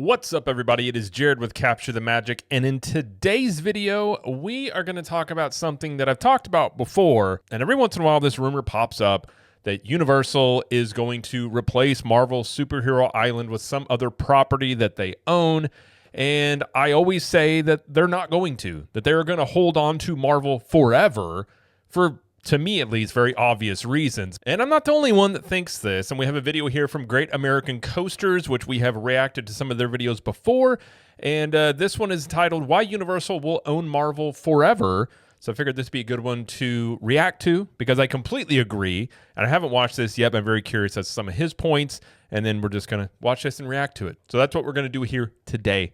What's up, everybody? It is Jared with Capture the Magic, and in today's video, we are going to talk about something that I've talked about before, and every once in a while this rumor pops up that Universal is going to replace Marvel Superhero Island with some other property that they own, and I always say that they're not going to, that they're going to hold on to Marvel forever for, to me at least, very obvious reasons. And I'm not the only one that thinks this, and we have a video here from Great American Coasters, which we have reacted to some of their videos before, and this one is titled, Why Universal Will Own Marvel Forever. So I figured this would be a good one to react to, because I completely agree, and I haven't watched this yet, but I'm very curious as to some of his points, and then we're just going to watch this and react to it. So that's what we're going to do here today.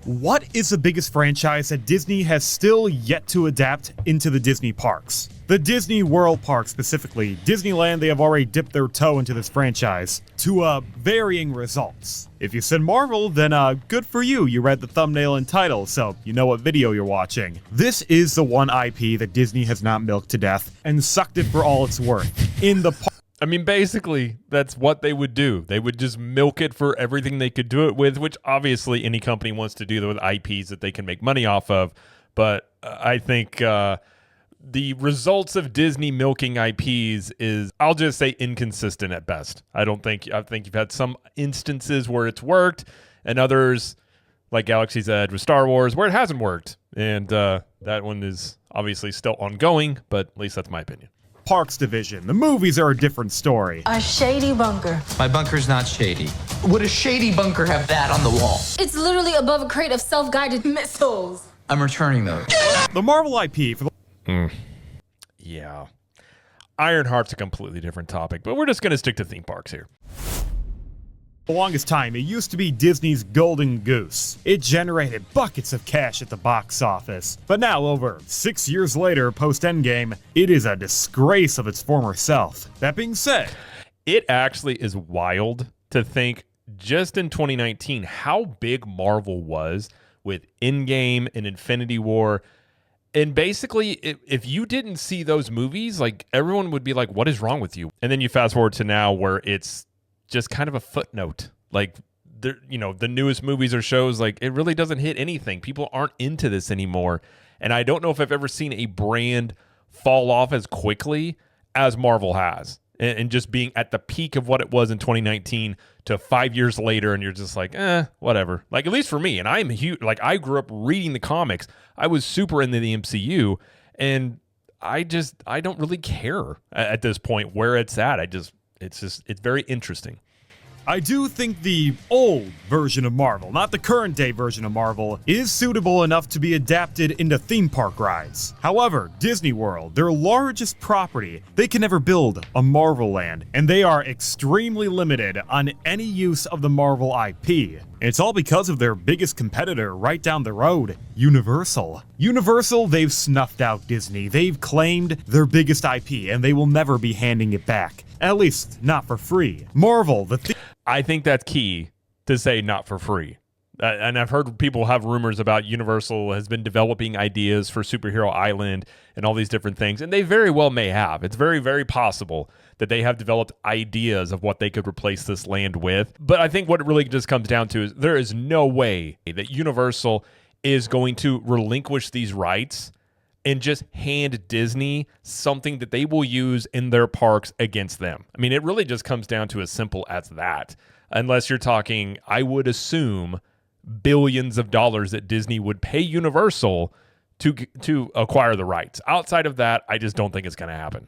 What is the biggest franchise that Disney has still yet to adapt into the Disney parks? The Disney World park specifically. Disneyland, they have already dipped their toe into this franchise to varying results. If you said Marvel, then good for you. You read the thumbnail and title, so you know what video you're watching. This is the one IP that Disney has not milked to death and sucked it for all it's worth. In the I mean, basically, that's what they would do. They would just milk it for everything they could do it with, which obviously any company wants to do with IPs that they can make money off of. But I think the results of Disney milking IPs is, I'll just say, inconsistent at best. I think you've had some instances where it's worked, and others, like Galaxy's Edge with Star Wars, where it hasn't worked. And that one is obviously still ongoing, but at least that's my opinion. Parks division. The movies are a different story. A shady bunker. My bunker's not shady. Would a shady bunker have that on the wall? It's literally above a crate of self-guided missiles. I'm returning those. The Marvel IP for the Yeah. Ironheart's a completely different topic, but we're just going to stick to theme parks here. longest time, it used to be Disney's golden goose. It generated buckets of cash at the box office. But now, over 6 years later, post-Endgame, it is a disgrace of its former self. That being said, it actually is wild to think just in 2019 how big Marvel was with Endgame and Infinity War. And basically, if you didn't see those movies, like, everyone would be like, what is wrong with you? And then you fast forward to now where it's just kind of a footnote. Like, the newest movies or shows, like, it really doesn't hit anything. People aren't into this anymore. And I don't know if I've ever seen a brand fall off as quickly as Marvel has. And just being at the peak of what it was in 2019 to 5 years later, and you're just like, whatever. Like, at least for me, and I'm huge. Like, I grew up reading the comics. I was super into the MCU, and I don't really care at this point where it's at. It's very interesting. I do think the old version of Marvel, not the current day version of Marvel, is suitable enough to be adapted into theme park rides. However, Disney World, their largest property, they can never build a Marvel land, and they are extremely limited on any use of the Marvel IP. It's all because of their biggest competitor right down the road, Universal. Universal, they've snuffed out Disney. They've claimed their biggest IP, and they will never be handing it back. At least, not for free. Marvel, I think that's key to say not for free. And I've heard people have rumors about Universal has been developing ideas for Superhero Island and all these different things, and they very well may have. It's very, very possible that they have developed ideas of what they could replace this land with. But I think what it really just comes down to is there is no way that Universal is going to relinquish these rights and just hand Disney something that they will use in their parks against them. I mean, it really just comes down to as simple as that. Unless you're talking, I would assume, billions of dollars that Disney would pay Universal to acquire the rights. Outside of that, I just don't think it's going to happen.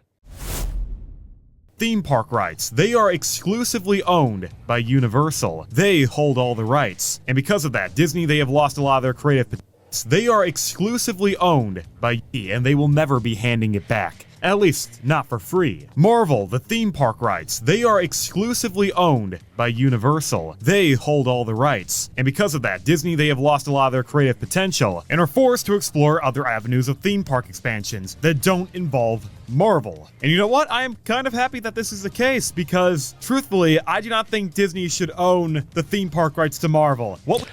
theme park rights, they are exclusively owned by Universal. They hold all the rights. And because of that, Disney, they have lost a lot of their creative potential. They are exclusively owned by and they will never be handing it back. At least, not for free. Marvel, the theme park rights, they are exclusively owned by Universal. They hold all the rights. And because of that, Disney, they have lost a lot of their creative potential and are forced to explore other avenues of theme park expansions that don't involve Marvel. And you know what? I am kind of happy that this is the case because, truthfully, I do not think Disney should own the theme park rights to Marvel. What?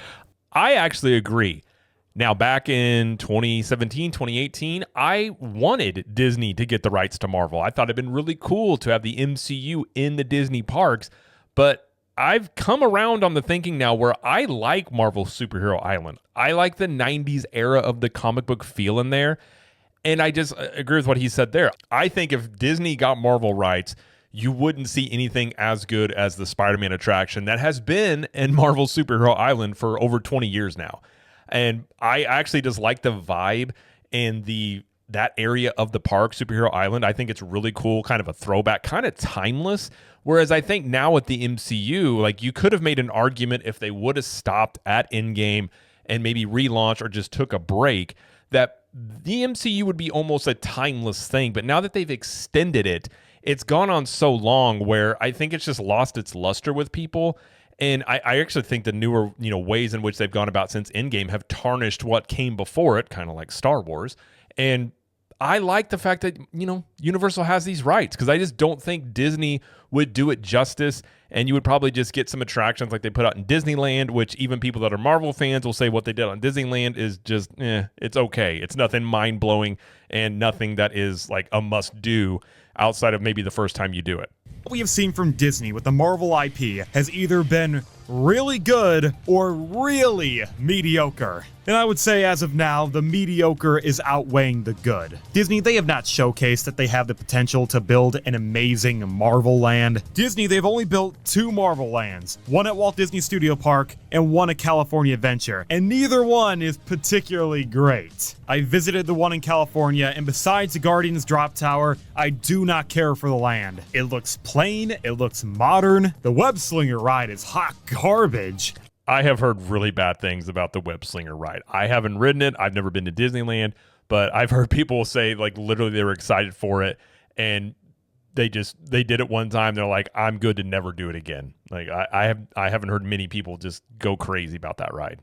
I actually agree. Now, back in 2017, 2018, I wanted Disney to get the rights to Marvel. I thought it'd been really cool to have the MCU in the Disney parks, but I've come around on the thinking now where I like Marvel Superhero Island. I like the 90s era of the comic book feel in there. And I just agree with what he said there. I think if Disney got Marvel rights, you wouldn't see anything as good as the Spider-Man attraction that has been in Marvel Superhero Island for over 20 years now. And I actually just like the vibe and that area of the park, Superhero Island. I think it's really cool, kind of a throwback, kind of timeless. Whereas I think now with the MCU, like you could have made an argument if they would have stopped at Endgame and maybe relaunched or just took a break, that the MCU would be almost a timeless thing. But now that they've extended it, it's gone on so long where I think it's just lost its luster with people. And I actually think the newer, ways in which they've gone about since Endgame have tarnished what came before it, kind of like Star Wars. And I like the fact that, Universal has these rights, because I just don't think Disney would do it justice. And you would probably just get some attractions like they put out in Disneyland, which even people that are Marvel fans will say what they did on Disneyland is just, it's okay. It's nothing mind-blowing and nothing that is like a must-do outside of maybe the first time you do it. What we have seen from Disney with the Marvel IP has either been really good or really mediocre. And I would say as of now, the mediocre is outweighing the good. Disney, they have not showcased that they have the potential to build an amazing Marvel land. Disney, they've only built 2 Marvel lands, one at Walt Disney Studio Park and one at California Adventure, and neither one is particularly great. I visited the one in California, and besides the Guardians Drop Tower, I do not care for the land. It looks plain, it looks modern. The Web Slinger ride is hot garbage. I have heard really bad things about the Web Slinger ride. I haven't ridden it. I've never been to Disneyland, but I've heard people say like literally they were excited for it, and they did it one time. They're like, I'm good to never do it again. Like I haven't heard many people just go crazy about that ride.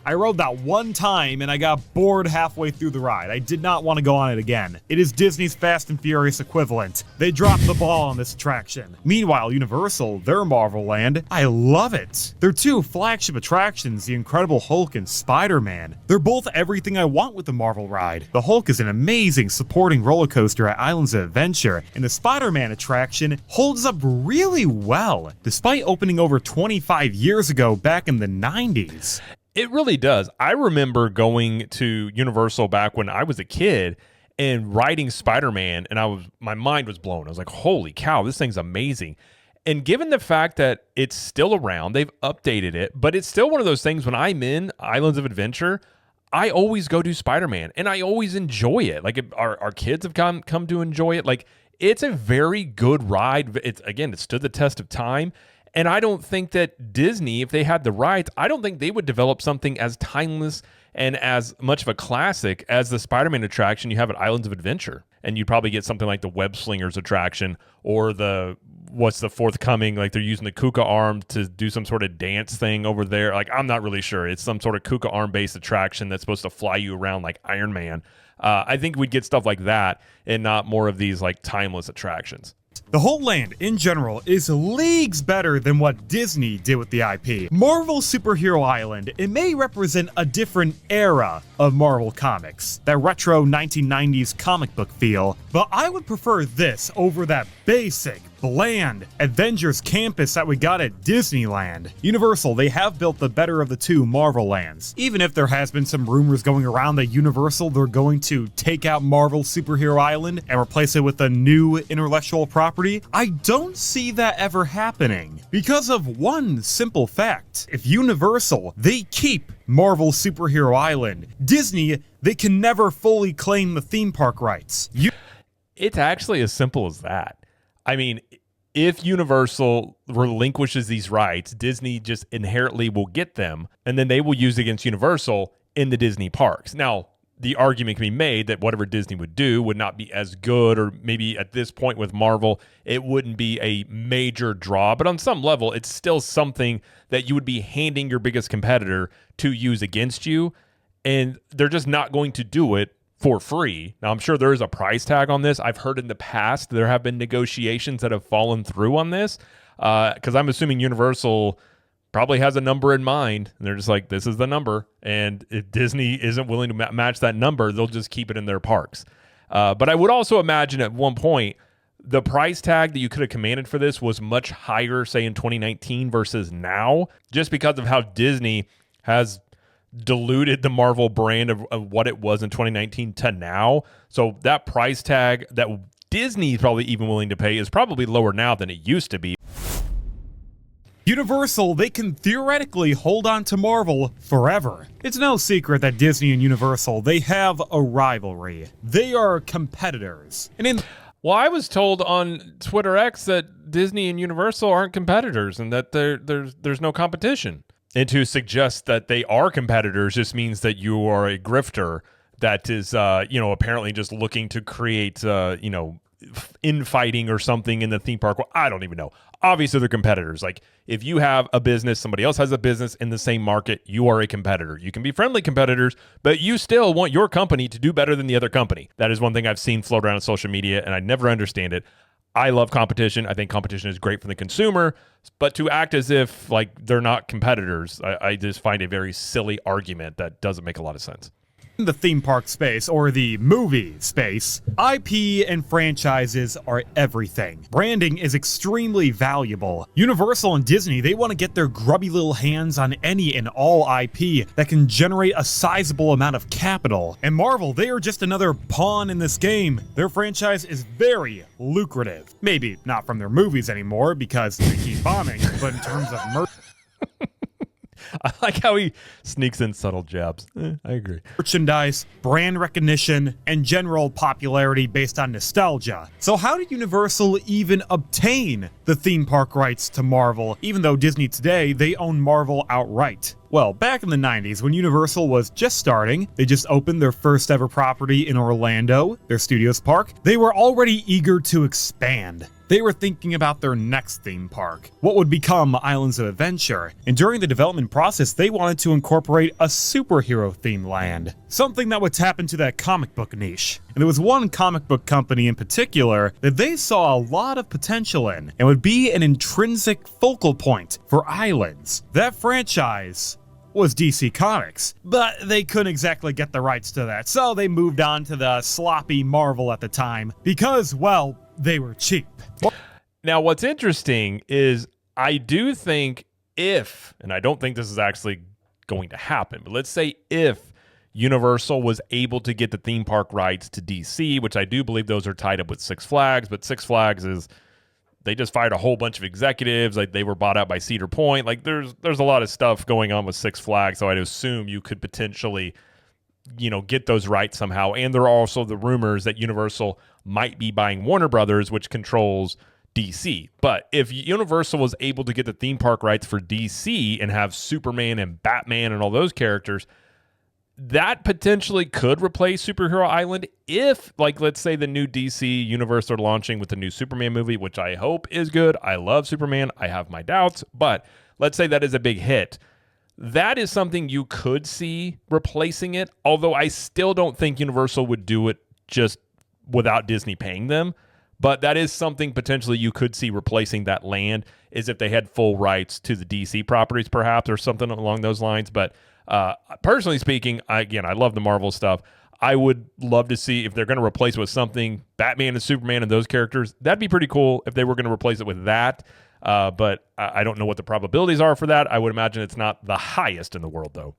I rode that one time and I got bored halfway through the ride. I did not want to go on it again. It is Disney's Fast and Furious equivalent. They dropped the ball on this attraction. Meanwhile, Universal, their Marvel Land, I love it. Their 2 flagship attractions, the Incredible Hulk and Spider-Man, they're both everything I want with the Marvel ride. The Hulk is an amazing supporting roller coaster at Islands of Adventure, and the Spider-Man attraction holds up really well, despite opening over 25 years ago back in the 90s. It really does. I remember going to Universal back when I was a kid and riding Spider-Man, and my mind was blown. I was like, holy cow, this thing's amazing. And given the fact that it's still around, they've updated it, but it's still one of those things when I'm in Islands of Adventure, I always go do Spider-Man, and I always enjoy it. Like our kids have come to enjoy it. Like it's a very good ride. It stood the test of time. And I don't think that Disney, if they had the rights, I don't think they would develop something as timeless and as much of a classic as the Spider-Man attraction you have at Islands of Adventure. And you'd probably get something like the Web Slingers attraction or what's the forthcoming, like they're using the Kuka arm to do some sort of dance thing over there. Like, I'm not really sure. It's some sort of Kuka arm-based attraction that's supposed to fly you around like Iron Man. I think we'd get stuff like that and not more of these like timeless attractions. The whole land, in general, is leagues better than what Disney did with the IP. Marvel Superhero Island, it may represent a different era of Marvel Comics, that retro 1990s comic book feel, but I would prefer this over that basic, bland Avengers campus that we got at Disneyland. Universal, they have built the better of the 2 Marvel lands. Even if there has been some rumors going around that Universal, they're going to take out Marvel Superhero Island and replace it with a new intellectual property, I don't see that ever happening. Because of one simple fact. If Universal, they keep Marvel Superhero Island, Disney, they can never fully claim the theme park rights. It's actually as simple as that. I mean, if Universal relinquishes these rights, Disney just inherently will get them, and then they will use against Universal in the Disney parks. Now, the argument can be made that whatever Disney would do would not be as good, or maybe at this point with Marvel, it wouldn't be a major draw. But on some level, it's still something that you would be handing your biggest competitor to use against you, and they're just not going to do it for free. Now, I'm sure there is a price tag on this. I've heard in the past there have been negotiations that have fallen through on this, because I'm assuming Universal probably has a number in mind, and they're just like, this is the number, and if Disney isn't willing to match that number, they'll just keep it in their parks. But I would also imagine at one point the price tag that you could have commanded for this was much higher, say in 2019 versus now, just because of how Disney has diluted the Marvel brand of what it was in 2019 to now. So that price tag that Disney is probably even willing to pay is probably lower now than it used to be. Universal, they can theoretically hold on to Marvel forever. It's no secret that Disney and Universal, they have a rivalry. They are competitors. Well, I was told on Twitter X that Disney and Universal aren't competitors and that there's no competition. And to suggest that they are competitors just means that you are a grifter that is, apparently just looking to create, infighting or something in the theme park. Well, I don't even know. Obviously, they're competitors. Like, if you have a business, somebody else has a business in the same market, you are a competitor. You can be friendly competitors, but you still want your company to do better than the other company. That is one thing I've seen float around on social media, and I never understand it. I love competition. I think competition is great for the consumer, but to act as if like they're not competitors, I just find a very silly argument that doesn't make a lot of sense. In the theme park space, or the movie space, IP and franchises are everything. Branding is extremely valuable. Universal and Disney, they want to get their grubby little hands on any and all IP that can generate a sizable amount of capital. And Marvel, they are just another pawn in this game. Their franchise is very lucrative. Maybe not from their movies anymore because they keep bombing, but in terms of I like how he sneaks in subtle jabs. I agree. merchandise, brand recognition, and general popularity based on nostalgia. So how did Universal even obtain the theme park rights to Marvel, even though Disney today, they own Marvel outright? Well, back in the 90s, when Universal was just starting, they just opened their first ever property in Orlando, their studios park. They were already eager to expand. They were thinking about their next theme park, what would become Islands of Adventure, and during the development process, they wanted to incorporate a superhero-themed land, something that would tap into that comic book niche. And there was one comic book company in particular that they saw a lot of potential in, and would be an intrinsic focal point for Islands. That franchise was DC Comics, but they couldn't exactly get the rights to that, so they moved on to the sloppy Marvel at the time, because, well, they were cheap. Now, what's interesting is I do think if, and I don't think this is actually going to happen, but let's say if Universal was able to get the theme park rights to DC, which I do believe those are tied up with Six Flags, but Six Flags is, they just fired a whole bunch of executives, like they were bought out by Cedar Point. Like there's a lot of stuff going on with Six Flags, so I'd assume you could potentially, get those rights somehow. And there are also the rumors that Universal might be buying Warner Brothers, which controls DC. But if Universal was able to get the theme park rights for DC and have Superman and Batman and all those characters, that potentially could replace Superhero Island if, like, let's say the new DC universe are launching with the new Superman movie, which I hope is good. I love Superman. I have my doubts, but let's say that is a big hit. That is something you could see replacing it, although I still don't think Universal would do it just without Disney paying them. But that is something potentially you could see replacing that land, is if they had full rights to the DC properties, perhaps, or something along those lines. But personally speaking, I love the Marvel stuff. I would love to see if they're going to replace it with something, Batman and Superman and those characters. That'd be pretty cool if they were going to replace it with that. But I don't know what the probabilities are for that. I would imagine it's not the highest in the world, though.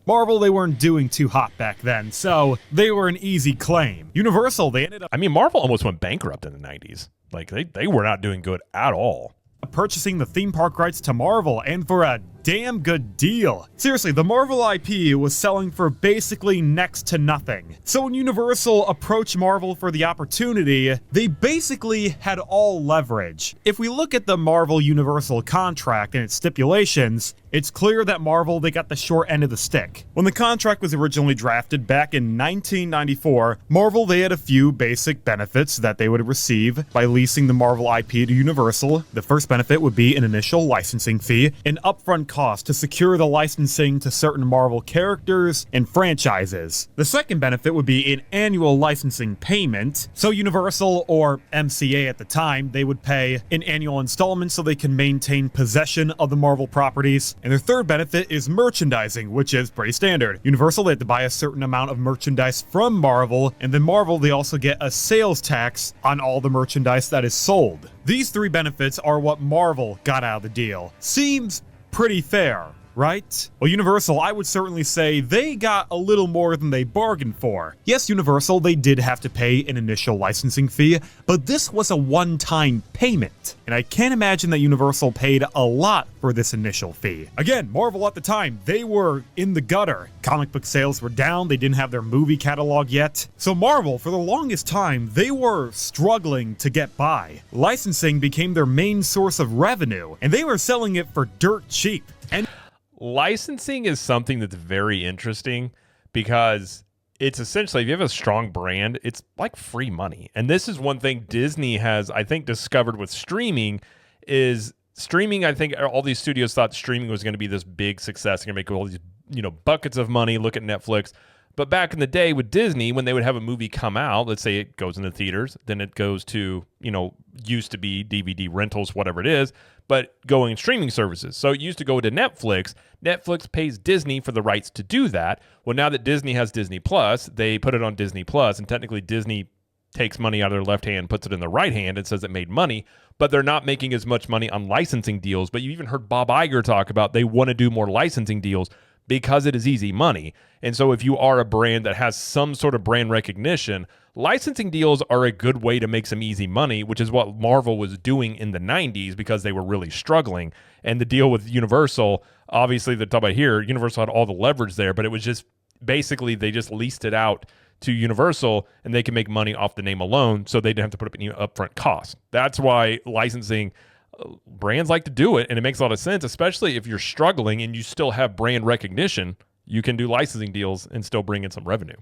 Marvel, they weren't doing too hot back then, so they were an easy claim. Universal, they ended up Marvel almost went bankrupt in the 90s. Like, they were not doing good at all. Purchasing the theme park rights to Marvel, and for a damn good deal. Seriously, the Marvel IP was selling for basically next to nothing. So when Universal approached Marvel for the opportunity, they basically had all leverage. If we look at the Marvel Universal contract and its stipulations, it's clear that Marvel, they got the short end of the stick. When the contract was originally drafted back in 1994, Marvel, they had a few basic benefits that they would receive by leasing the Marvel IP to Universal. The first benefit would be an initial licensing fee, an upfront cost to secure the licensing to certain Marvel characters and franchises. The second benefit would be an annual licensing payment. So Universal, or MCA at the time, they would pay an annual installment so they can maintain possession of the Marvel properties. And their third benefit is merchandising, which is pretty standard. Universal, they have to buy a certain amount of merchandise from Marvel, and then Marvel, they also get a sales tax on all the merchandise that is sold. These three benefits are what Marvel got out of the deal. Seems pretty fair, right? Well, Universal, I would certainly say they got a little more than they bargained for. Yes, Universal, they did have to pay an initial licensing fee, but this was a one-time payment, and I can't imagine that Universal paid a lot for this initial fee. Again, Marvel at the time, they were in the gutter. Comic book sales were down, they didn't have their movie catalog yet. So Marvel, for the longest time, they were struggling to get by. Licensing became their main source of revenue, and they were selling it for dirt cheap. And licensing is something that's very interesting because it's essentially, if you have a strong brand, it's like free money. And this is one thing Disney has, I think, discovered with streaming is streaming. I think all these studios thought streaming was going to be this big success. They're going to make all these, buckets of money. Look at Netflix. But back in the day with Disney, when they would have a movie come out, let's say it goes into theaters, then it goes to, used to be DVD rentals, whatever it is, but going streaming services. So it used to go to Netflix. Netflix pays Disney for the rights to do that. Well, now that Disney has Disney Plus, they put it on Disney Plus, and technically Disney takes money out of their left hand, puts it in their right hand, and says it made money, but they're not making as much money on licensing deals. But you even heard Bob Iger talk about they want to do more licensing deals because it is easy money. And so if you are a brand that has some sort of brand recognition, licensing deals are a good way to make some easy money, which is what Marvel was doing in the 90s because they were really struggling. And the deal with Universal, obviously they're talking about here, Universal had all the leverage there, but it was just basically they just leased it out to Universal and they can make money off the name alone, so they didn't have to put up any upfront costs. That's why licensing brands like to do it, and it makes a lot of sense, especially if you're struggling and you still have brand recognition. You can do licensing deals and still bring in some revenue.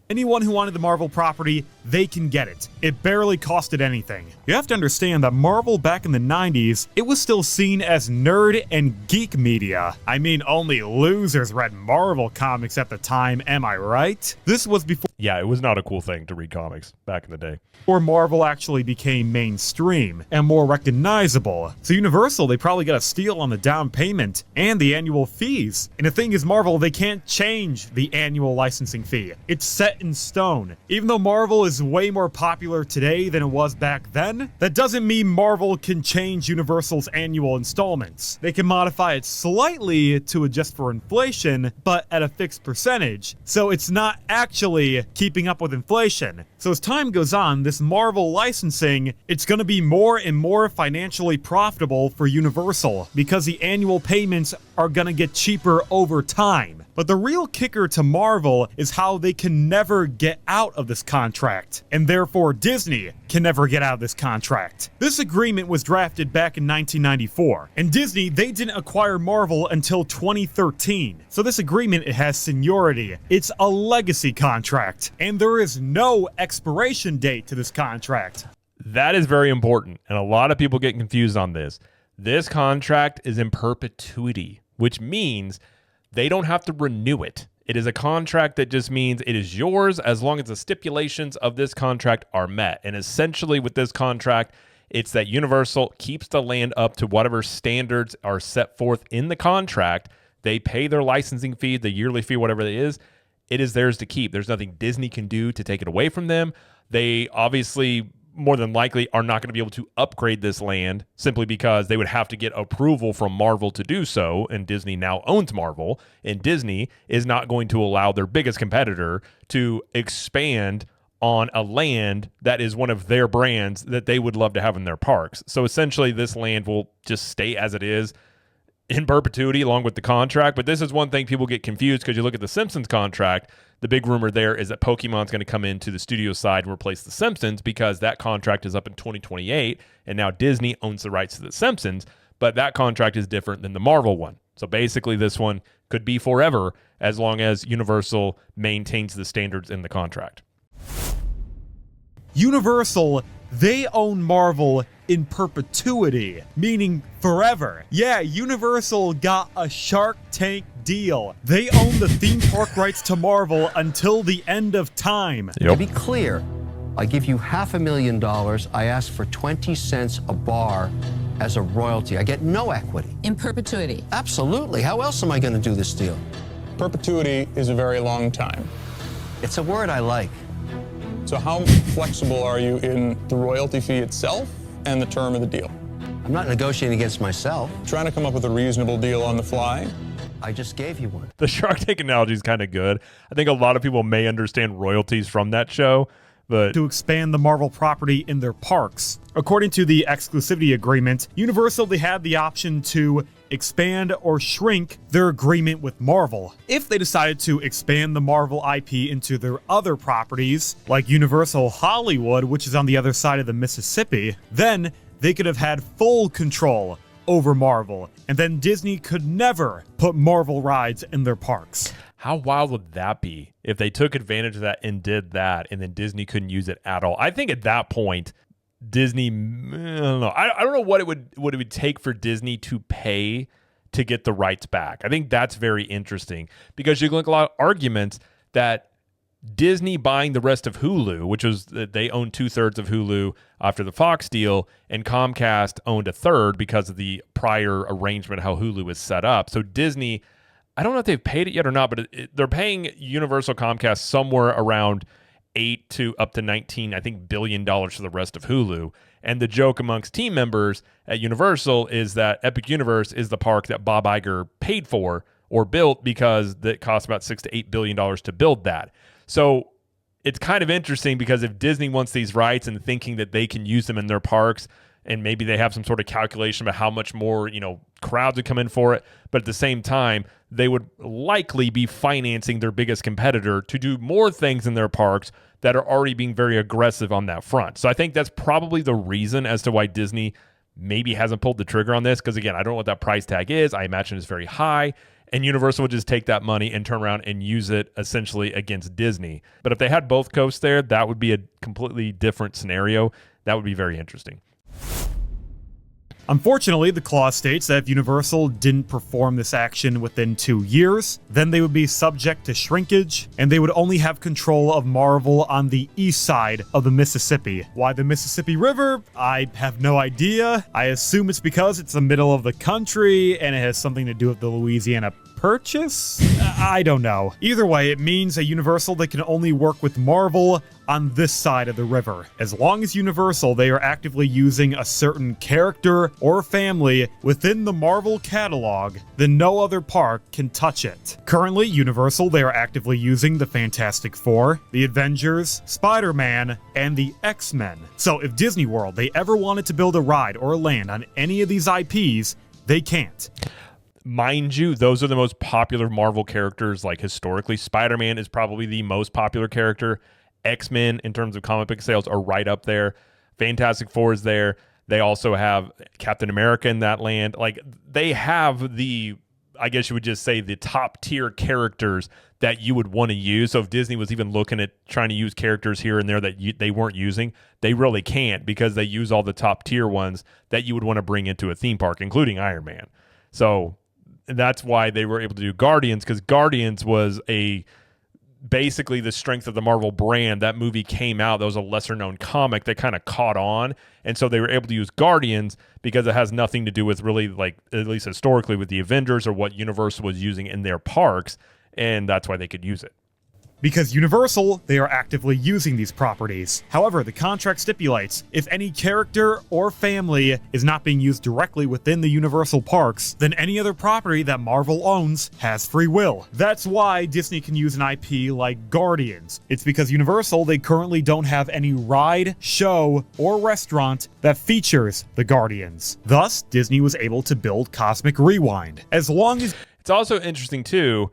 anyone who wanted the Marvel property, they can get it. It barely costed anything. You have to understand that Marvel back in the 90s, it was still seen as nerd and geek media. I mean, only losers read Marvel comics at the time, am I right? This was before Yeah, it was not a cool thing to read comics back in the day. Marvel actually became mainstream and more recognizable. So Universal, they probably got a steal on the down payment and the annual fees. And the thing is, Marvel, they can't change the annual licensing fee. It's set in stone. Even though Marvel is way more popular today than it was back then, that doesn't mean Marvel can change Universal's annual installments. They can modify it slightly to adjust for inflation, but at a fixed percentage. So it's not actually keeping up with inflation. So as time goes on, this Marvel licensing, it's going to be more and more financially profitable for Universal because the annual payments are going to get cheaper over time. But the real kicker to Marvel is how they can never get out of this contract, and therefore Disney can never get out of this contract. This agreement was drafted back in 1994, and Disney, they didn't acquire Marvel until 2013. So this agreement, it has seniority. It's a legacy contract, and there is no expiration date to this contract. That is very important, and a lot of people get confused on this. This contract is in perpetuity, which means they don't have to renew it. It is a contract that just means it is yours as long as the stipulations of this contract are met. And essentially with this contract, it's that Universal keeps the land up to whatever standards are set forth in the contract. They pay their licensing fee, the yearly fee, whatever it is theirs to keep. There's nothing Disney can do to take it away from them. They obviously more than likely are not going to be able to upgrade this land simply because they would have to get approval from Marvel to do so, and Disney now owns Marvel, and Disney is not going to allow their biggest competitor to expand on a land that is one of their brands that they would love to have in their parks. So essentially this land will just stay as it is in perpetuity along with the contract. But this is one thing people get confused because you look at the Simpsons contract. The big rumor there is that Pokemon's going to come into the studio side and replace the Simpsons because that contract is up in 2028 and now Disney owns the rights to the Simpsons, but that contract is different than the Marvel one. So basically this one could be forever as long as Universal maintains the standards in the contract. Universal, they own Marvel in perpetuity, meaning forever. Yeah, Universal got a Shark Tank deal. They own the theme park rights to Marvel until the end of time. To be clear, I give you $500,000. I ask for 20 cents a bar as a royalty. I get no equity. In perpetuity. Absolutely. How else am I going to do this deal? Perpetuity is a very long time. It's a word I like. So how flexible are you in the royalty fee itself and the term of the deal? I'm not negotiating against myself. Trying to come up with a reasonable deal on the fly. I just gave you one. The Shark Tank analogy is kind of good. I think a lot of people may understand royalties from that show, but to expand the Marvel property in their parks. According to the exclusivity agreement, Universal, they had the option to expand or shrink their agreement with Marvel. If they decided to expand the Marvel IP into their other properties, like Universal Hollywood, which is on the other side of the Mississippi, then they could have had full control over Marvel, and then Disney could never put Marvel rides in their parks. how wild would that be if they took advantage of that and did that, and then Disney couldn't use it at all? I think at that point, Disney, I don't know. I don't know what it would take for Disney to pay to get the rights back. I think that's very interesting because you can look at a lot of arguments that Disney buying the rest of Hulu, which was they owned 2/3 of Hulu after the Fox deal, and Comcast owned 1/3 because of the prior arrangement how Hulu was set up. So Disney, I don't know if they've paid it yet or not, but they're paying Universal Comcast somewhere around 8 to up to 19, I think, $billion for the rest of Hulu. And the joke amongst team members at Universal is that Epic Universe is the park that Bob Iger paid for or built because it cost about $6 to $8 billion to build that. So it's kind of interesting because if Disney wants these rights and thinking that they can use them in their parks, and maybe they have some sort of calculation about how much more, crowds would come in for it, but at the same time, they would likely be financing their biggest competitor to do more things in their parks that are already being very aggressive on that front. So I think that's probably the reason as to why Disney maybe hasn't pulled the trigger on this, because again, I don't know what that price tag is. I imagine it's very high, and Universal would just take that money and turn around and use it essentially against Disney. But if they had both coasts there, that would be a completely different scenario. That would be very interesting. Unfortunately, the clause states that if Universal didn't perform this action within 2 years, then they would be subject to shrinkage, and they would only have control of Marvel on the east side of the Mississippi. Why the Mississippi River? I have no idea. I assume it's because it's the middle of the country, and it has something to do with the Louisiana Purchase? I don't know. Either way, it means at Universal they can only work with Marvel on this side of the river. As long as Universal, they are actively using a certain character or family within the Marvel catalog, then no other park can touch it. Currently, Universal, they are actively using the Fantastic Four, the Avengers, Spider-Man, and the X-Men. So if Disney World, they ever wanted to build a ride or a land on any of these IPs, they can't. Mind you, those are the most popular Marvel characters. Like historically, Spider-Man is probably the most popular character. X-Men, in terms of comic book sales, are right up there. Fantastic Four is there. They also have Captain America in that land. Like, they have the, I guess you would just say, the top tier characters that you would want to use. So if Disney was even looking at trying to use characters here and there that they weren't using, they really can't, because they use all the top tier ones that you would want to bring into a theme park, including Iron Man. So that's why they were able to do Guardians, because Guardians was basically the strength of the Marvel brand. That movie came out, that was a lesser known comic that kind of caught on, and so they were able to use Guardians because it has nothing to do with really, like, at least historically, with the Avengers or what Universal was using in their parks, and that's why they could use it. Because Universal, they are actively using these properties. However, the contract stipulates if any character or family is not being used directly within the Universal parks, then any other property that Marvel owns has free will. That's why Disney can use an IP like Guardians. It's because Universal, they currently don't have any ride, show, or restaurant that features the Guardians. Thus, Disney was able to build Cosmic Rewind. As long as... It's also interesting, too,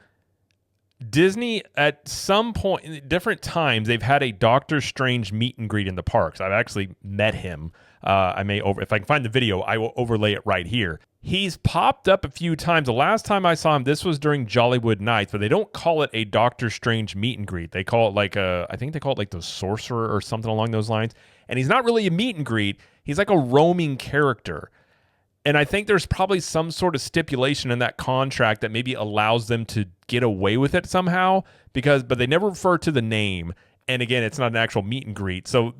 Disney, at some point, in different times, they've had a Doctor Strange meet and greet in the parks. I've actually met him. If I can find the video, I will overlay it right here. He's popped up a few times. The last time I saw him, this was during Jollywood Nights, but they don't call it a Doctor Strange meet and greet. They call it I think they call it like the Sorcerer or something along those lines. And he's not really a meet and greet. He's like a roaming character. And I think there's probably some sort of stipulation in that contract that maybe allows them to get away with it somehow, but they never refer to the name. And again, it's not an actual meet and greet. So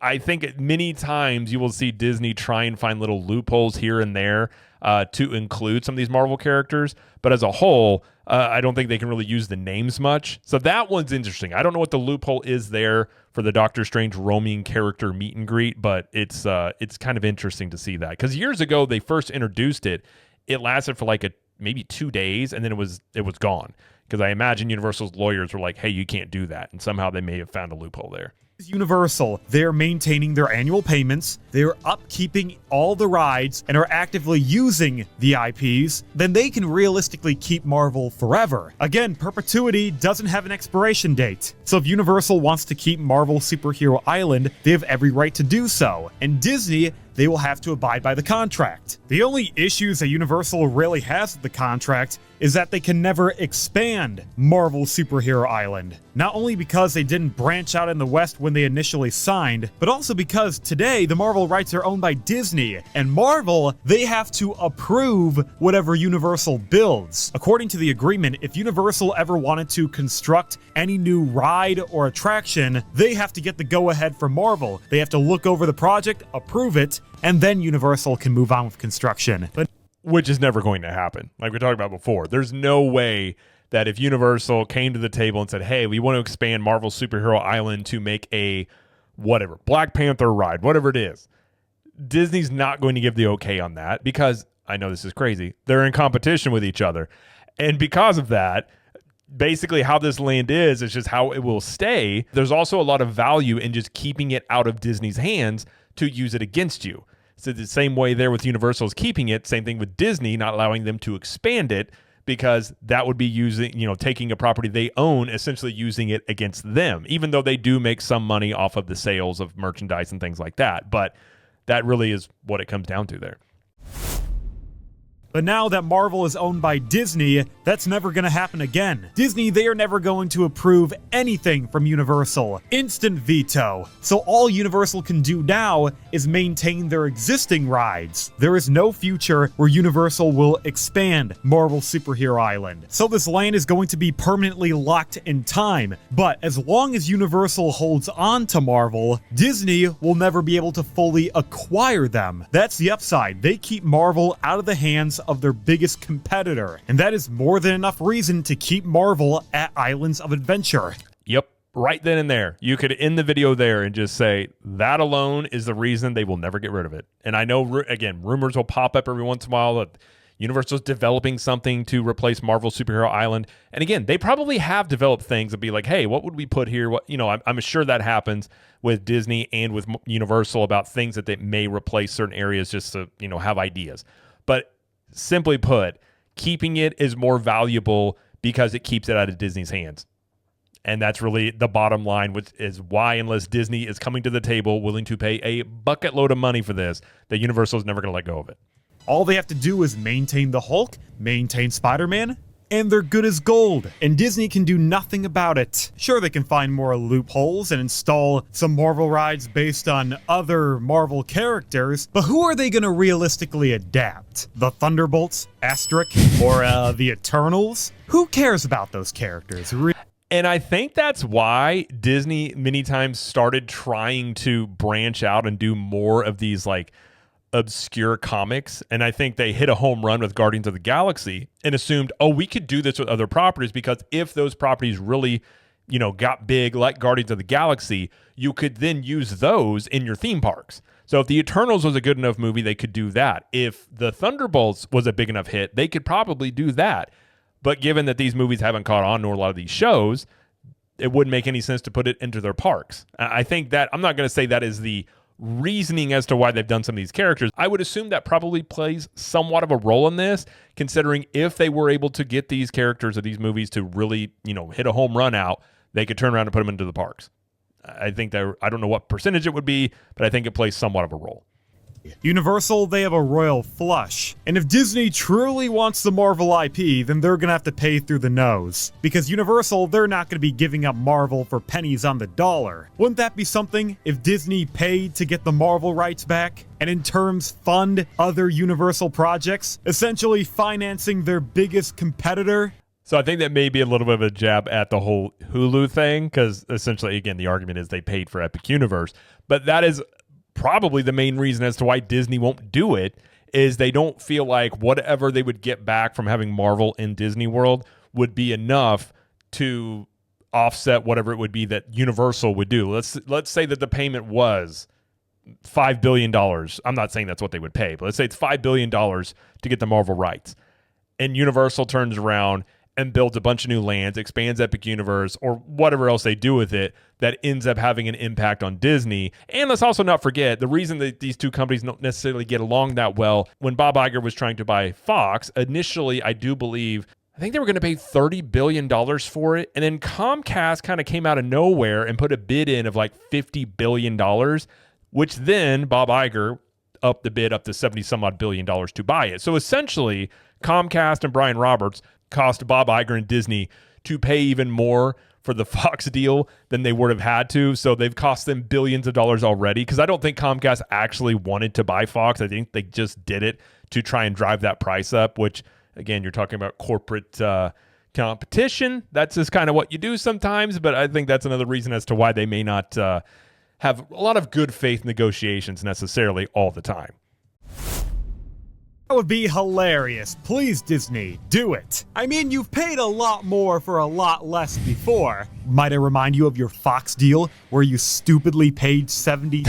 I think many times you will see Disney try and find little loopholes here and there to include some of these Marvel characters. But as a whole, I don't think they can really use the names much. So that one's interesting. I don't know what the loophole is there for the Doctor Strange roaming character meet and greet, but it's kind of interesting to see that. Because years ago, they first introduced it. It lasted for like maybe 2 days, and then it was gone. Because I imagine Universal's lawyers were like, hey, you can't do that. And somehow they may have found a loophole there. Universal, they're maintaining their annual payments, they're upkeeping all the rides, and are actively using the IPs, then they can realistically keep Marvel forever. Again, perpetuity doesn't have an expiration date. So if Universal wants to keep Marvel Superhero Island, they have every right to do so. And Disney, they will have to abide by the contract. The only issues that Universal really has with the contract is that they can never expand Marvel Superhero Island. Not only because they didn't branch out in the West when they initially signed, but also because today the Marvel rights are owned by Disney, and Marvel, they have to approve whatever Universal builds. According to the agreement, if Universal ever wanted to construct any new ride or attraction, they have to get the go-ahead from Marvel. They have to look over the project, approve it, and then Universal can move on with construction. But which is never going to happen. Like we talked about before, there's no way that if Universal came to the table and said, hey, we want to expand Marvel Superhero Island to make a whatever, Black Panther ride, whatever it is, Disney's not going to give the okay on that because, I know this is crazy, they're in competition with each other. And because of that, basically how this land is just how it will stay. There's also a lot of value in just keeping it out of Disney's hands to use it against you. So the same way there with Universal's keeping it, same thing with Disney not allowing them to expand it, because that would be using, taking a property they own, essentially using it against them, even though they do make some money off of the sales of merchandise and things like that. But that really is what it comes down to there. But now that Marvel is owned by Disney, that's never going to happen again. Disney, they are never going to approve anything from Universal. Instant veto. So all Universal can do now is maintain their existing rides. There is no future where Universal will expand Marvel Superhero Island. So this land is going to be permanently locked in time. But as long as Universal holds on to Marvel, Disney will never be able to fully acquire them. That's the upside. They keep Marvel out of the hands of their biggest competitor, and that is more than enough reason to keep Marvel at Islands of Adventure. Yep, right then and there. You could end the video there and just say, that alone is the reason they will never get rid of it. And I know, again, rumors will pop up every once in a while that Universal's developing something to replace Marvel Superhero Island. And again, they probably have developed things that be like, hey, what would we put here? What, I'm sure that happens with Disney and with Universal about things that they may replace certain areas just to, have ideas. But simply put, keeping it is more valuable because it keeps it out of Disney's hands. And that's really the bottom line, which is why, unless Disney is coming to the table willing to pay a bucket load of money for this, that Universal is never going to let go of it. All they have to do is maintain the Hulk, maintain Spider-Man, and they're good as gold, and Disney can do nothing about it. Sure, they can find more loopholes and install some Marvel rides based on other Marvel characters, but who are they going to realistically adapt? The Thunderbolts, Asterisk, or the Eternals? Who cares about those characters? And I think that's why Disney many times started trying to branch out and do more of these obscure comics. And I think they hit a home run with Guardians of the Galaxy and assumed, we could do this with other properties, because if those properties really, got big like Guardians of the Galaxy, you could then use those in your theme parks. So if the Eternals was a good enough movie, they could do that. If the Thunderbolts was a big enough hit, they could probably do that. But given that these movies haven't caught on, nor a lot of these shows, it wouldn't make any sense to put it into their parks. I think that, I'm not going to say that is the reasoning as to why they've done some of these characters. I would assume that probably plays somewhat of a role in this, considering if they were able to get these characters of these movies to really, hit a home run out, they could turn around and put them into the parks. I think that, I don't know what percentage it would be, but I think it plays somewhat of a role. Universal, they have a royal flush. And if Disney truly wants the Marvel IP, then they're gonna have to pay through the nose. Because Universal, they're not gonna be giving up Marvel for pennies on the dollar. Wouldn't that be something if Disney paid to get the Marvel rights back? And in terms fund other Universal projects, essentially financing their biggest competitor? So I think that may be a little bit of a jab at the whole Hulu thing, because essentially, again, the argument is they paid for Epic Universe. But that is probably the main reason as to why Disney won't do it, is they don't feel like whatever they would get back from having Marvel in Disney World would be enough to offset whatever it would be that Universal would do. Let's say that the payment was $5 billion. I'm not saying that's what they would pay, but let's say it's $5 billion to get the Marvel rights. And Universal turns around and builds a bunch of new lands, expands Epic Universe, or whatever else they do with it that ends up having an impact on Disney. And let's also not forget, the reason that these two companies don't necessarily get along that well, when Bob Iger was trying to buy Fox, initially, I think they were going to pay $30 billion for it. And then Comcast kind of came out of nowhere and put a bid in of like $50 billion, which then Bob Iger upped the bid up to 70 some odd billion dollars to buy it. So essentially, Comcast and Brian Roberts cost Bob Iger and Disney to pay even more for the Fox deal than they would have had to. So they've cost them billions of dollars already, because I don't think Comcast actually wanted to buy Fox. I think they just did it to try and drive that price up, which, again, you're talking about corporate competition. That's just kind of what you do sometimes, but I think that's another reason as to why they may not have a lot of good faith negotiations necessarily all the time. That would be hilarious. Please, Disney, do it. I mean, you've paid a lot more for a lot less before. Might I remind you of your Fox deal where you stupidly paid $72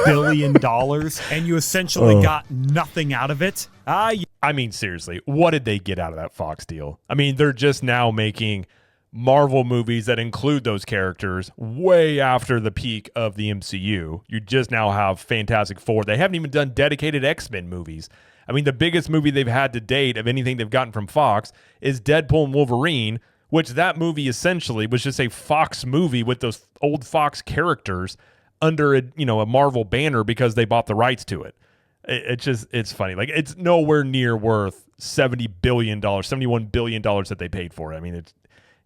billion and you essentially got nothing out of it? I mean, seriously, what did they get out of that Fox deal? I mean, they're just now making Marvel movies that include those characters way after the peak of the MCU. You just now have Fantastic Four. They haven't even done dedicated X-Men movies. I mean, the biggest movie they've had to date of anything they've gotten from Fox is Deadpool and Wolverine, which that movie essentially was just a Fox movie with those old Fox characters under a Marvel banner because they bought the rights to it. It's funny. Like, it's nowhere near worth $71 billion that they paid for it. I mean,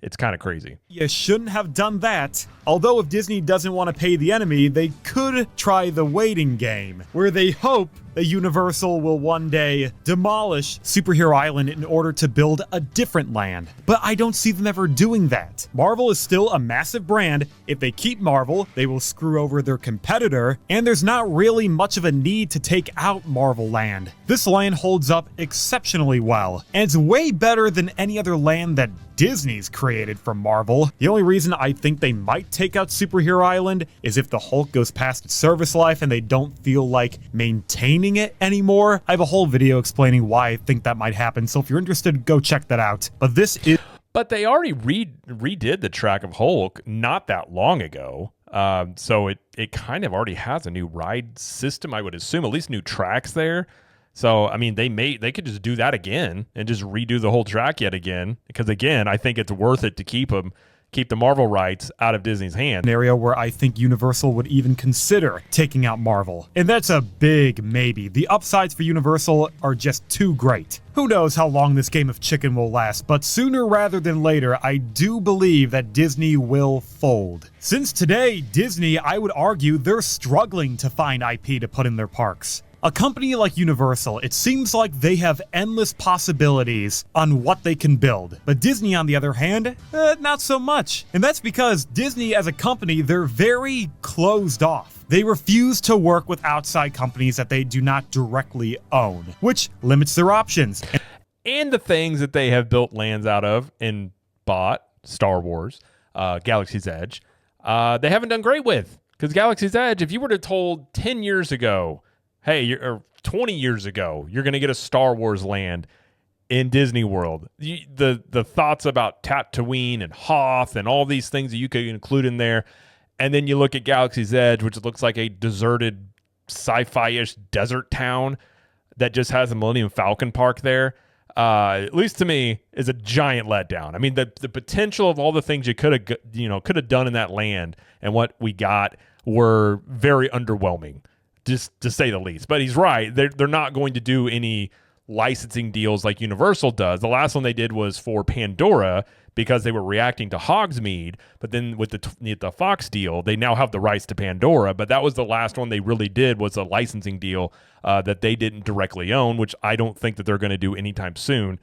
it's kind of crazy. You shouldn't have done that. Although if Disney doesn't want to pay the enemy, they could try the waiting game, where they hope that Universal will one day demolish Superhero Island in order to build a different land. But I don't see them ever doing that. Marvel is still a massive brand. If they keep Marvel, they will screw over their competitor, and there's not really much of a need to take out Marvel Land. This land holds up exceptionally well, and it's way better than any other land that Disney's created from Marvel. The only reason I think they might take out Superhero Island is if the Hulk goes past its service life and they don't feel like maintaining it anymore. I have a whole video explaining why I think that might happen, so if you're interested, go check that out. But they already redid the track of Hulk not that long ago. So it kind of already has a new ride system, I would assume, at least new tracks there. So, I mean, they could just do that again and just redo the whole track yet again. Because, again, I think it's worth it to keep the Marvel rights out of Disney's hand. Scenario where I think Universal would even consider taking out Marvel. And that's a big maybe. The upsides for Universal are just too great. Who knows how long this game of chicken will last, but sooner rather than later, I do believe that Disney will fold. Since today, Disney, I would argue, they're struggling to find IP to put in their parks. A company like Universal, it seems like they have endless possibilities on what they can build. But Disney, on the other hand, not so much. And that's because Disney as a company, they're very closed off. They refuse to work with outside companies that they do not directly own, which limits their options. And the things that they have built lands out of and bought, Star Wars, Galaxy's Edge, they haven't done great with. Because Galaxy's Edge, if you were to told 10 years ago, hey, or 20 years ago, you're going to get a Star Wars land in Disney World. The thoughts about Tatooine and Hoth and all these things that you could include in there. And then you look at Galaxy's Edge, which looks like a deserted sci-fi-ish desert town that just has a Millennium Falcon park there. At least to me, is a giant letdown. I mean, the potential of all the things you could have done in that land and what we got were very underwhelming, just to say the least. But he's right. They're not going to do any licensing deals like Universal does. The last one they did was for Pandora because they were reacting to Hogsmeade. But then with the Fox deal, they now have the rights to Pandora. But that was the last one they really did, was a licensing deal that they didn't directly own, which I don't think that they're going to do anytime soon.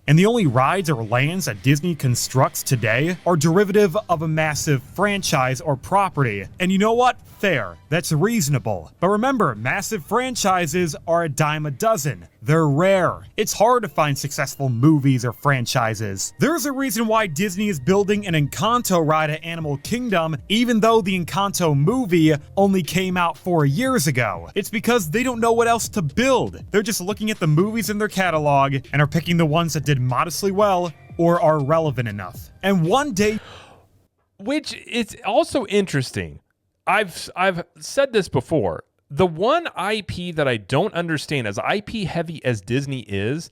And the only rides or lands that Disney constructs today are derivative of a massive franchise or property. And you know what? Fair. That's reasonable. But remember, massive franchises are a dime a dozen. They're rare. It's hard to find successful movies or franchises. There's a reason why Disney is building an Encanto ride at Animal Kingdom, even though the Encanto movie only came out 4 years ago. It's because they don't know what else to build. They're just looking at the movies in their catalog and are picking the ones that did modestly well or are relevant enough. And one day... Which is also interesting. I've said this before. The one IP that I don't understand, as IP heavy as Disney is,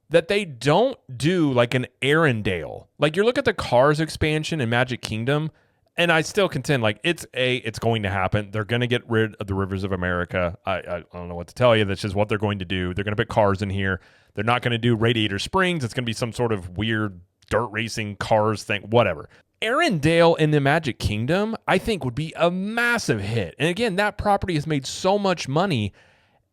that they don't do like an Arendelle. Like you look at the Cars expansion in Magic Kingdom, and I still contend like it's going to happen. They're going to get rid of the Rivers of America. I don't know what to tell you. That's just what they're going to do. They're going to put Cars in here. They're not going to do Radiator Springs. It's going to be some sort of weird dirt racing Cars thing, whatever. Arendelle in the Magic Kingdom, I think, would be a massive hit. And again, that property has made so much money,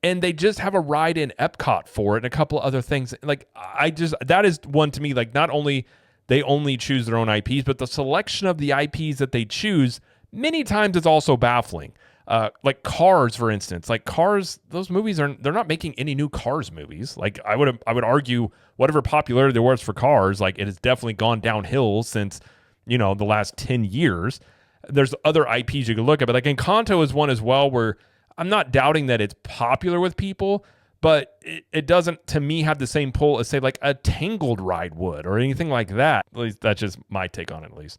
and they just have a ride in Epcot for it and a couple of other things. Like, that is one to me, like, not only they only choose their own IPs, but the selection of the IPs that they choose many times is also baffling. Like Cars, for instance. Like Cars, those movies they're not making any new Cars movies. Like I would argue whatever popularity there was for Cars, like it has definitely gone downhill since the last 10 years. There's other IPs you can look at, but like Encanto is one as well where I'm not doubting that it's popular with people, but it doesn't, to me, have the same pull as, say, like a Tangled ride would or anything like that. At least that's just my take on it, at least.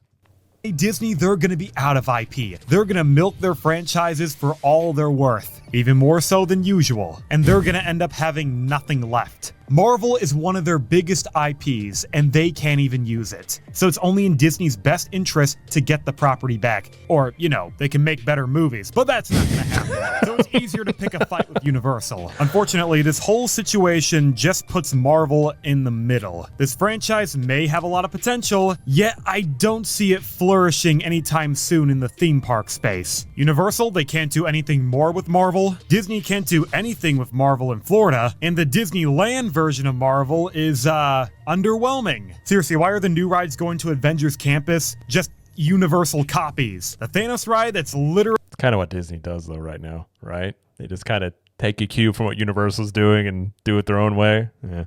Disney, they're going to be out of IP. They're going to milk their franchises for all they're worth, even more so than usual, and they're going to end up having nothing left. Marvel is one of their biggest IPs, and they can't even use it. So it's only in Disney's best interest to get the property back. Or, they can make better movies, but that's not going to happen. So it's easier to pick a fight with Universal. Unfortunately, this whole situation just puts Marvel in the middle. This franchise may have a lot of potential, yet I don't see it flourishing anytime soon in the theme park space. Universal, they can't do anything more with Marvel. Disney can't do anything with Marvel in Florida. And the Disneyland version of Marvel is underwhelming. Seriously, why are the new rides going to Avengers Campus just Universal copies? The Thanos ride, that's literally... It's kind of what Disney does though right now, right? They just kind of take a cue from what Universal's doing and do it their own way. Yeah.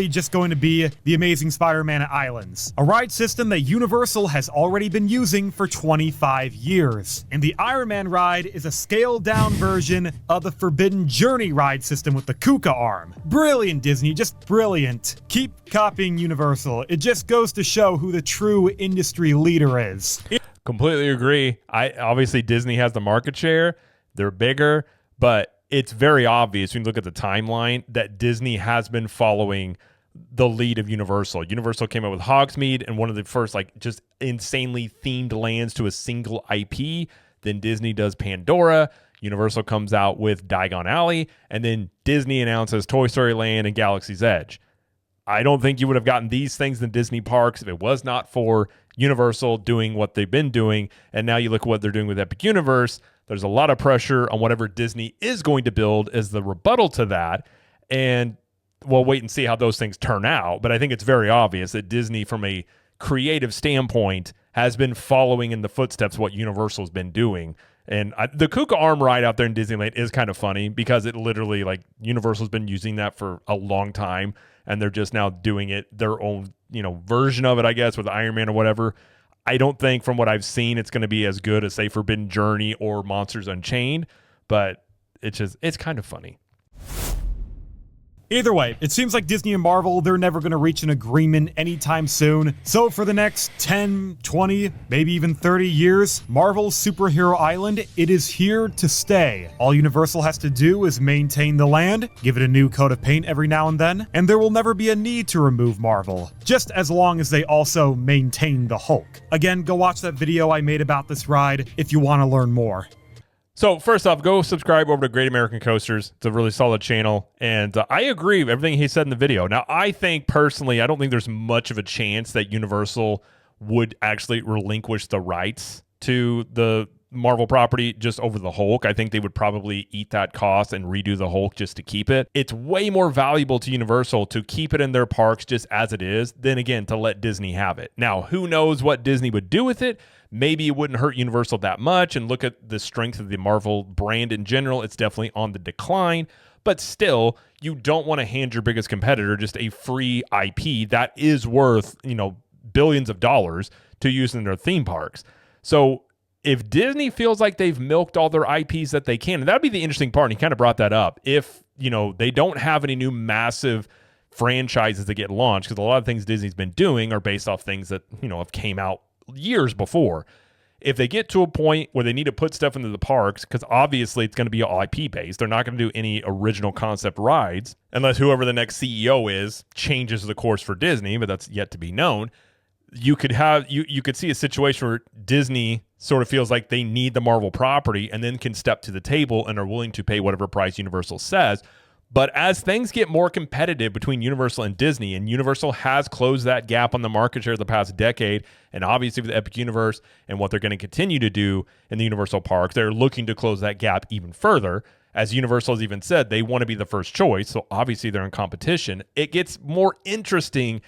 Just going to be the Amazing Spider-Man Islands, a ride system that Universal has already been using for 25 years. And the Iron Man ride is a scaled-down version of the Forbidden Journey ride system with the Kuka arm. Brilliant, Disney, just brilliant. Keep copying Universal. It just goes to show who the true industry leader is. Completely agree. Obviously Disney has the market share. They're bigger, but it's very obvious when you look at the timeline that Disney has been following the lead of Universal. Universal came out with Hogsmeade and one of the first just insanely themed lands to a single IP. Then Disney does Pandora. Universal comes out with Diagon Alley. And then Disney announces Toy Story Land and Galaxy's Edge. I don't think you would have gotten these things in Disney parks if it was not for Universal doing what they've been doing. And now you look at what they're doing with Epic Universe. There's a lot of pressure on whatever Disney is going to build as the rebuttal to that. And we'll wait and see how those things turn out. But I think it's very obvious that Disney, from a creative standpoint, has been following in the footsteps of what Universal's been doing. And the Kuka arm ride out there in Disneyland is kind of funny because it literally, Universal's been using that for a long time. And they're just now doing it their own, version of it, I guess, with Iron Man or whatever. I don't think from what I've seen it's going to be as good as, say, Forbidden Journey or Monsters Unchained, but it's kind of funny. Either way, it seems like Disney and Marvel, they're never going to reach an agreement anytime soon. So for the next 10, 20, maybe even 30 years, Marvel's Superhero Island, it is here to stay. All Universal has to do is maintain the land, give it a new coat of paint every now and then, and there will never be a need to remove Marvel, just as long as they also maintain the Hulk. Again, go watch that video I made about this ride if you want to learn more. So first off, go subscribe over to Great American Coasters. It's a really solid channel. And I agree with everything he said in the video. Now, I think personally, I don't think there's much of a chance that Universal would actually relinquish the rights to the Marvel property just over the Hulk. I think they would probably eat that cost and redo the Hulk just to keep it. It's way more valuable to Universal to keep it in their parks just as it is than, again, to let Disney have it. Now, who knows what Disney would do with it? Maybe it wouldn't hurt Universal that much, and look at the strength of the Marvel brand in general. It's definitely on the decline, but still, you don't want to hand your biggest competitor just a free IP that is worth, billions of dollars to use in their theme parks. So if Disney feels like they've milked all their IPs that they can, and that'd be the interesting part, and he kind of brought that up, if, they don't have any new massive franchises that get launched, because a lot of things Disney's been doing are based off things that, have came out years before. If they get to a point where they need to put stuff into the parks, because obviously it's going to be IP based, they're not going to do any original concept rides unless whoever the next CEO is changes the course for Disney, but that's yet to be known. You could have you could see a situation where Disney sort of feels like they need the Marvel property and then can step to the table and are willing to pay whatever price Universal says. But as things get more competitive between Universal and Disney, and Universal has closed that gap on the market share the past decade, and obviously with the Epic Universe and what they're going to continue to do in the Universal parks, they're looking to close that gap even further. As Universal has even said, they want to be the first choice, so obviously they're in competition. It gets more interesting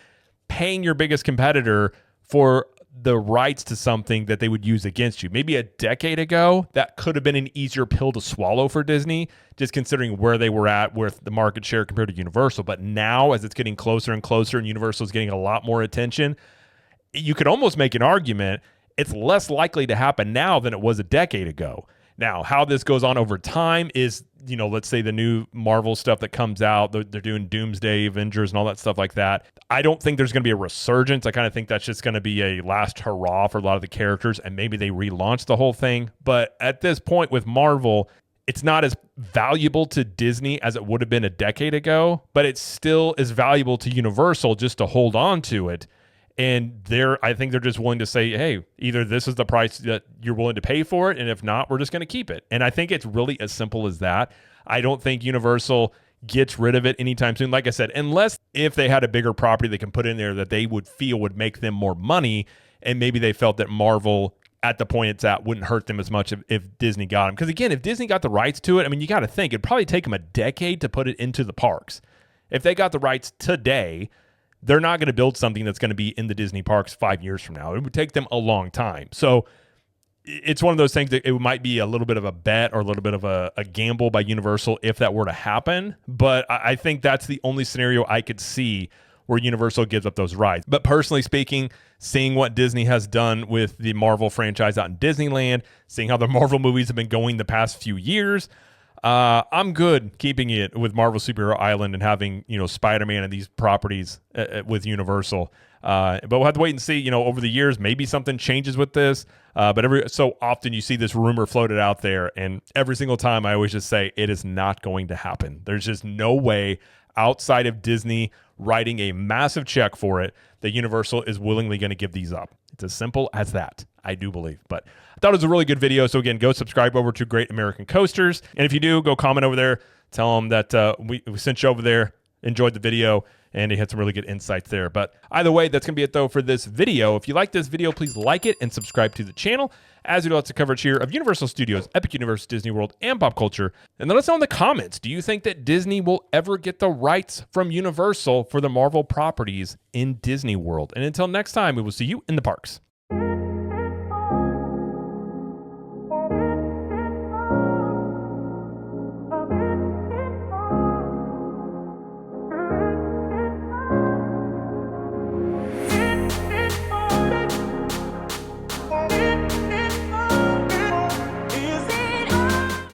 paying your biggest competitor for the rights to something that they would use against you. Maybe a decade ago, that could have been an easier pill to swallow for Disney, just considering where they were at with the market share compared to Universal. But now, as it's getting closer and closer and Universal is getting a lot more attention, you could almost make an argument it's less likely to happen now than it was a decade ago. Now, how this goes on over time is, let's say the new Marvel stuff that comes out, they're doing Doomsday, Avengers, and all that stuff like that. I don't think there's going to be a resurgence. I kind of think that's just going to be a last hurrah for a lot of the characters, and maybe they relaunch the whole thing. But at this point with Marvel, it's not as valuable to Disney as it would have been a decade ago, but it still is valuable to Universal just to hold on to it. And I think they're just willing to say, hey, either this is the price that you're willing to pay for it, and if not, we're just going to keep it. And I think it's really as simple as that. I don't think Universal gets rid of it anytime soon. Like I said, unless if they had a bigger property they can put in there that they would feel would make them more money, and maybe they felt that Marvel, at the point it's at, wouldn't hurt them as much if Disney got them. Because again, if Disney got the rights to it, you got to think, it'd probably take them a decade to put it into the parks. If they got the rights today, they're not going to build something that's going to be in the Disney parks 5 years from now. It would take them a long time. So it's one of those things that it might be a little bit of a bet or a little bit of a gamble by Universal if that were to happen. But I think that's the only scenario I could see where Universal gives up those rights. But personally speaking, seeing what Disney has done with the Marvel franchise out in Disneyland, seeing how the Marvel movies have been going the past few years, I'm good keeping it with Marvel Superhero Island and having, Spider-Man and these properties with Universal. But we'll have to wait and see, over the years, maybe something changes with this. But every so often you see this rumor floated out there, and every single time I always just say it is not going to happen. There's just no way outside of Disney writing a massive check for it that Universal is willingly going to give these up. It's as simple as that, I do believe. But I thought it was a really good video. So again, go subscribe over to Great American Coasters. And if you do, go comment over there. Tell them that we sent you over there, enjoyed the video, and he had some really good insights there. But either way, that's going to be it, though, for this video. If you like this video, please like it and subscribe to the channel, as we do lots of coverage here of Universal Studios, Epic Universe, Disney World, and pop culture. And let us know in the comments, do you think that Disney will ever get the rights from Universal for the Marvel properties in Disney World? And until next time, we will see you in the parks.